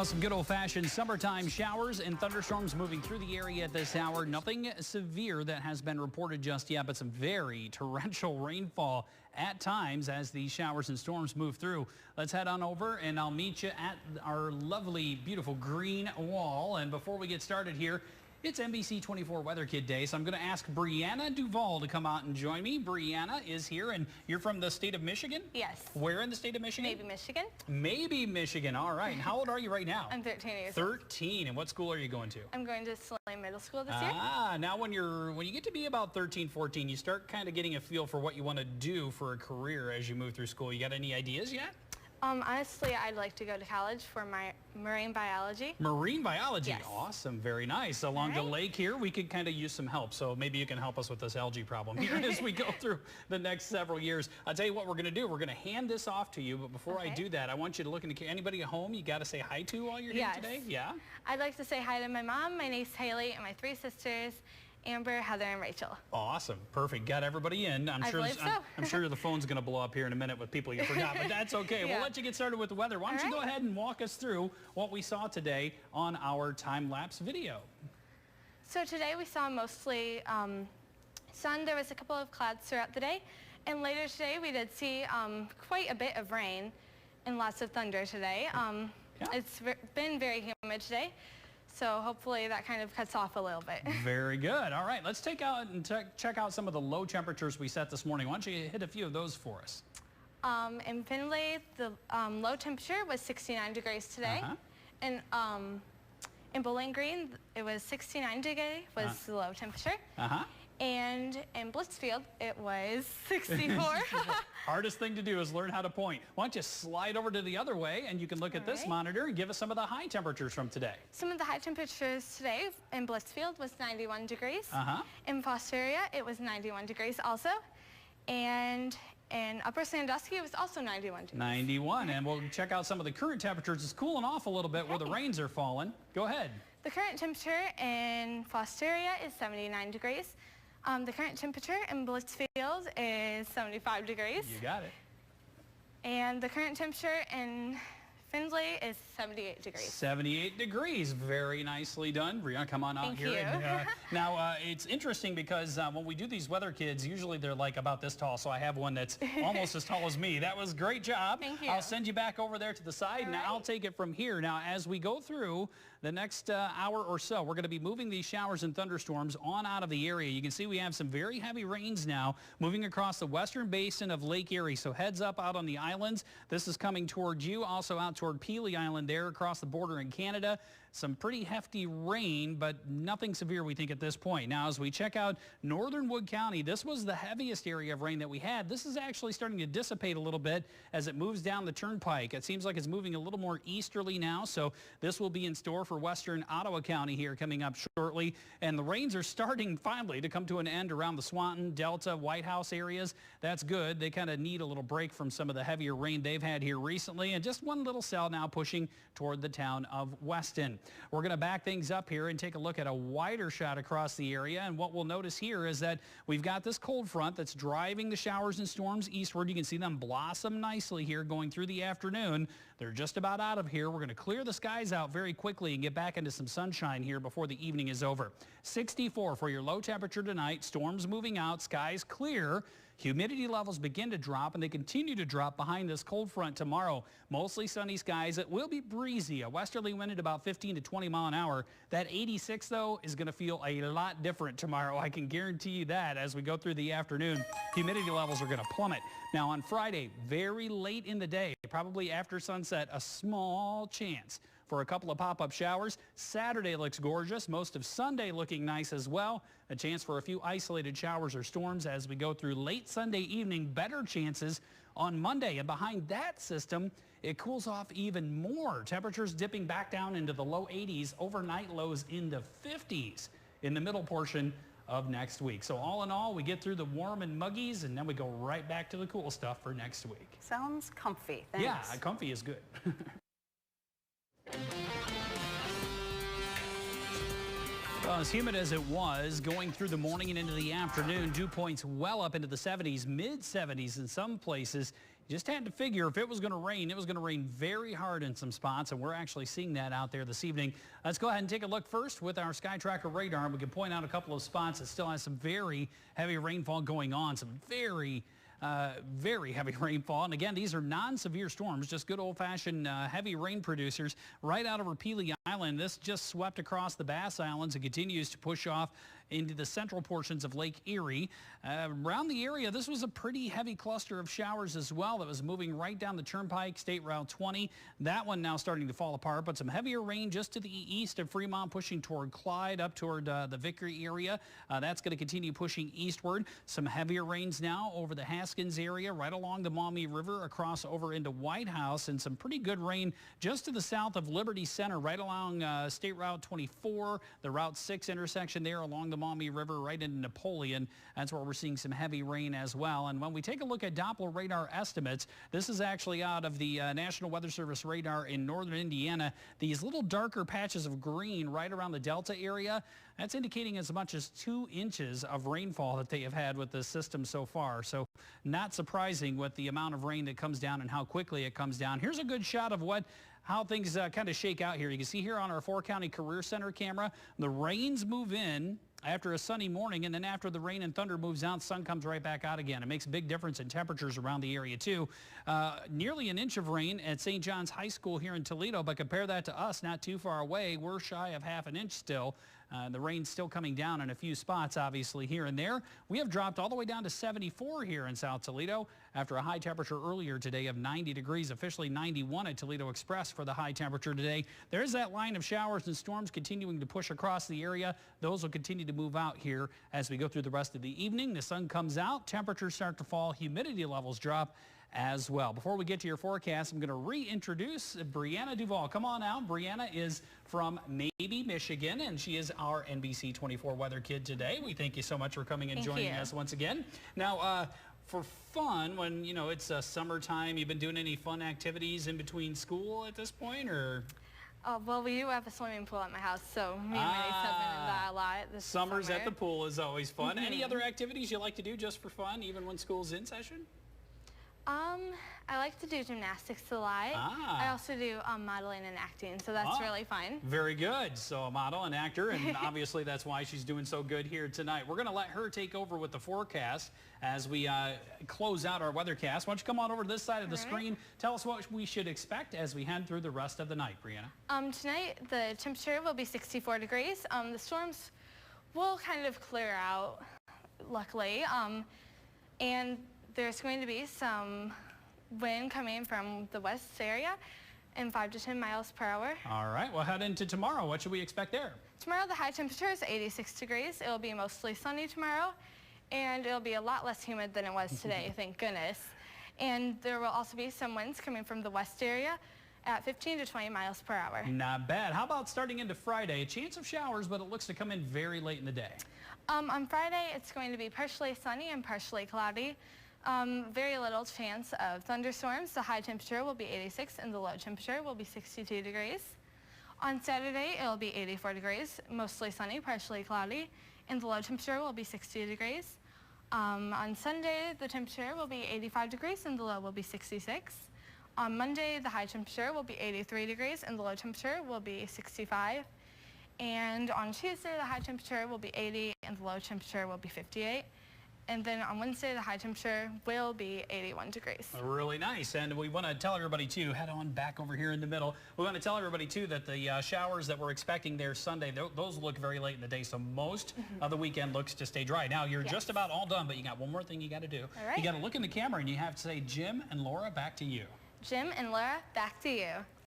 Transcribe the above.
Well, some good old-fashioned summertime showers and thunderstorms moving through the area at this hour. Nothing severe that has been reported just yet, but some very torrential rainfall at times as these showers and storms move through. Let's head on over and I'll meet you at our lovely, beautiful green wall. And before we get started here, it's NBC 24 Weather Kid Day, so I'm going to ask Breanna Duvall to come out and join me. Breanna is here, and you're from the state of Michigan? Yes. Where in the state of Michigan? Maybee, Michigan. Maybee, Michigan. All right. And how old are you right now? I'm 13 years old. 13. And what school are you going to? I'm going to Slane Middle School this year. Ah, now when you get to be about 13, 14, you start kind of getting a feel for what you want to do for a career as you move through school. You got any ideas yet? Honestly, I'd like to go to college for my marine biology. Marine biology? Yes. Awesome. Very nice. Along the lake here, we could kind of use some help. So maybe you can help us with this algae problem here as we go through the next several years. I'll tell you what we're going to do. We're going to hand this off to you. But before I do that, I want you to look into anybody at home you got to say hi to while you're here today. Yeah? I'd like to say hi to my mom, my niece Haley, and my 3 sisters, Amber, Heather, and Rachel. Awesome. Perfect. Got everybody in. I'm sure the phone's going to blow up here in a minute with people you forgot, but that's okay. We'll let you get started with the weather. Why don't you go ahead and walk us through what we saw today on our time-lapse video. So today we saw mostly sun. There was a couple of clouds throughout the day. And later today we did see quite a bit of rain and lots of thunder today. It's been very humid today. So hopefully that kind of cuts off a little bit. Very good. All right, let's take out and check out some of the low temperatures we set this morning. Why don't you hit a few of those for us? In Findlay, the low temperature was 69 degrees today. And in Bowling Green, it was 69 degrees was the low temperature. And in Blissfield, it was 64. Hardest thing to do is learn how to point. Why don't you slide over to the other way and you can look at this monitor and give us some of the high temperatures from today. Some of the high temperatures today in Blissfield was 91 degrees. In Fosteria, it was 91 degrees also. And in Upper Sandusky, it was also 91 degrees. 91, and we'll check out some of the current temperatures. It's cooling off a little bit where the rains are falling. Go ahead. The current temperature in Fosteria is 79 degrees. The current temperature in Blissfield is 75 degrees. You got it. And the current temperature in Findlay is 78 degrees. 78 degrees. Very nicely done. Breanna, come on out here. And, now, it's interesting because when we do these weather kids, usually they're like about this tall, so I have one that's almost as tall as me. That was a great job. Thank you. I'll send you back over there to the side, and I'll take it from here. Now, as we go through the next hour or so, we're going to be moving these showers and thunderstorms on out of the area. You can see we have some very heavy rains now moving across the western basin of Lake Erie. So heads up out on the islands. This is coming towards you, also out toward Pelee Island there across the border in Canada. Some pretty hefty rain, but nothing severe, we think, at this point. Now, as we check out northern Wood County, this was the heaviest area of rain that we had. This is actually starting to dissipate a little bit as it moves down the turnpike. It seems like it's moving a little more easterly now, so this will be in store for western Ottawa County here coming up shortly. And the rains are starting finally to come to an end around the Swanton, Delta, White House areas. That's good. They kind of need a little break from some of the heavier rain they've had here recently. And just one little cell now pushing toward the town of Weston. We're going to back things up here and take a look at a wider shot across the area. And what we'll notice here is that we've got this cold front that's driving the showers and storms eastward. You can see them blossom nicely here going through the afternoon. They're just about out of here. We're going to clear the skies out very quickly and get back into some sunshine here before the evening is over. 64 for your low temperature tonight. Storms moving out, skies clear. Humidity levels begin to drop, and they continue to drop behind this cold front tomorrow. Mostly sunny skies. It will be breezy. A westerly wind at about 15 to 20 mile an hour. That 86, though, is going to feel a lot different tomorrow. I can guarantee you that as we go through the afternoon. Humidity levels are going to plummet. Now, on Friday, very late in the day, probably after sunset, a small chance for a couple of pop-up showers. Saturday looks gorgeous. Most of Sunday looking nice as well. A chance for a few isolated showers or storms as we go through late Sunday evening. Better chances on Monday. And behind that system, it cools off even more. Temperatures dipping back down into the low 80s. Overnight lows in the 50s in the middle portion of next week. So all in all, we get through the warm and muggies, and then we go right back to the cool stuff for next week. Sounds comfy. Thanks. Yeah, comfy is good. Well, as humid as it was going through the morning and into the afternoon, dew points well up into the 70s, mid-70s in some places You just had to figure if it was going to rain, it was going to rain very hard in some spots, and we're actually seeing that out there this evening. Let's go ahead and take a look first with our Sky Tracker radar. We can point out a couple of spots that still has some very heavy rainfall going on, some very heavy rainfall. And again, these are non-severe storms, just good old-fashioned heavy rain producers right out over Pelee Island. This just swept across the Bass Islands and continues to push off into the central portions of Lake Erie. Around the area, this was a pretty heavy cluster of showers as well that was moving right down the Turnpike, State Route 20. That one now starting to fall apart, but some heavier rain just to the east of Fremont, pushing toward Clyde, up toward the Vickery area. That's going to continue pushing eastward. Some heavier rains now over the Haskins area, right along the Maumee River, across over into White House, and some pretty good rain just to the south of Liberty Center, right along State Route 24, the Route 6 intersection there along the Maumee River, right into Napoleon. That's where we're seeing some heavy rain as well. And when we take a look at Doppler radar estimates, this is actually out of the National Weather Service radar in northern Indiana. These little darker patches of green right around the Delta area, that's indicating as much as 2 inches of rainfall that they have had with this system so far. So not surprising with the amount of rain that comes down and how quickly it comes down. Here's a good shot of how things kind of shake out here. You can see here on our 4-county career center camera, the rains move in after a sunny morning, and then after the rain and thunder moves out, sun comes right back out again. It makes a big difference in temperatures around the area too. Nearly an inch of rain at St. John's High School here in Toledo, but compare that to us not too far away. We're shy of half an inch still. The rain's still coming down in a few spots, obviously, here and there. We have dropped all the way down to 74 here in South Toledo after a high temperature earlier today of 90 degrees, officially 91 at Toledo Express for the high temperature today. There's that line of showers and storms continuing to push across the area. Those will continue to move out here as we go through the rest of the evening. The sun comes out, temperatures start to fall, humidity levels drop as well. Before we get to your forecast, I'm going to reintroduce Breanna Duvall. Come on out. Breanna is from Maybee, Michigan, and she is our NBC 24 weather kid today. We thank you so much for coming and joining us once again. Now, for fun, when, you know, it's summertime, you've been doing any fun activities in between school at this point, or? Well, we do have a swimming pool at my house, so me and my niece have been in that a lot this Summers summer. at the pool is always fun. Any other activities you like to do just for fun, even when school's in session? I like to do gymnastics a lot. I also do modeling and acting, so that's really fun. Very good. So a model and actor, and obviously that's why she's doing so good here tonight. We're going to let her take over with the forecast as we close out our weathercast. Why don't you come on over to this side of the screen. Tell us what we should expect as we head through the rest of the night, Breanna. Tonight, the temperature will be 64 degrees. The storms will kind of clear out, luckily, and there's going to be some wind coming from the west area in 5 to 10 miles per hour. All right, we'll head into tomorrow. What should we expect there? Tomorrow, the high temperature is 86 degrees. It'll be mostly sunny tomorrow, and it'll be a lot less humid than it was today, thank goodness. And there will also be some winds coming from the west area at 15 to 20 miles per hour. Not bad. How about starting into Friday? A chance of showers, but it looks to come in very late in the day. On Friday, it's going to be partially sunny and partially cloudy. Very little chance of thunderstorms. The high temperature will be 86 and the low temperature will be 62 degrees. On Saturday, it'll be 84 degrees, mostly sunny, partially cloudy, and the low temperature will be 60 degrees. On Sunday, the temperature will be 85 degrees and the low will be 66. On Monday, the high temperature will be 83 degrees and the low temperature will be 65. And on Tuesday, the high temperature will be 80 and the low temperature will be 58. And then on Wednesday, the high temperature will be 81 degrees. Really nice. And we want to tell everybody, too, head on back over here in the middle. We want to tell everybody, too, that the showers that we're expecting there Sunday, those look very late in the day. So most of the weekend looks to stay dry. Now, you're just about all done, but you got one more thing you got to do. All right. You got to look in the camera and you have to say, Jim and Laura, back to you. Jim and Laura, back to you.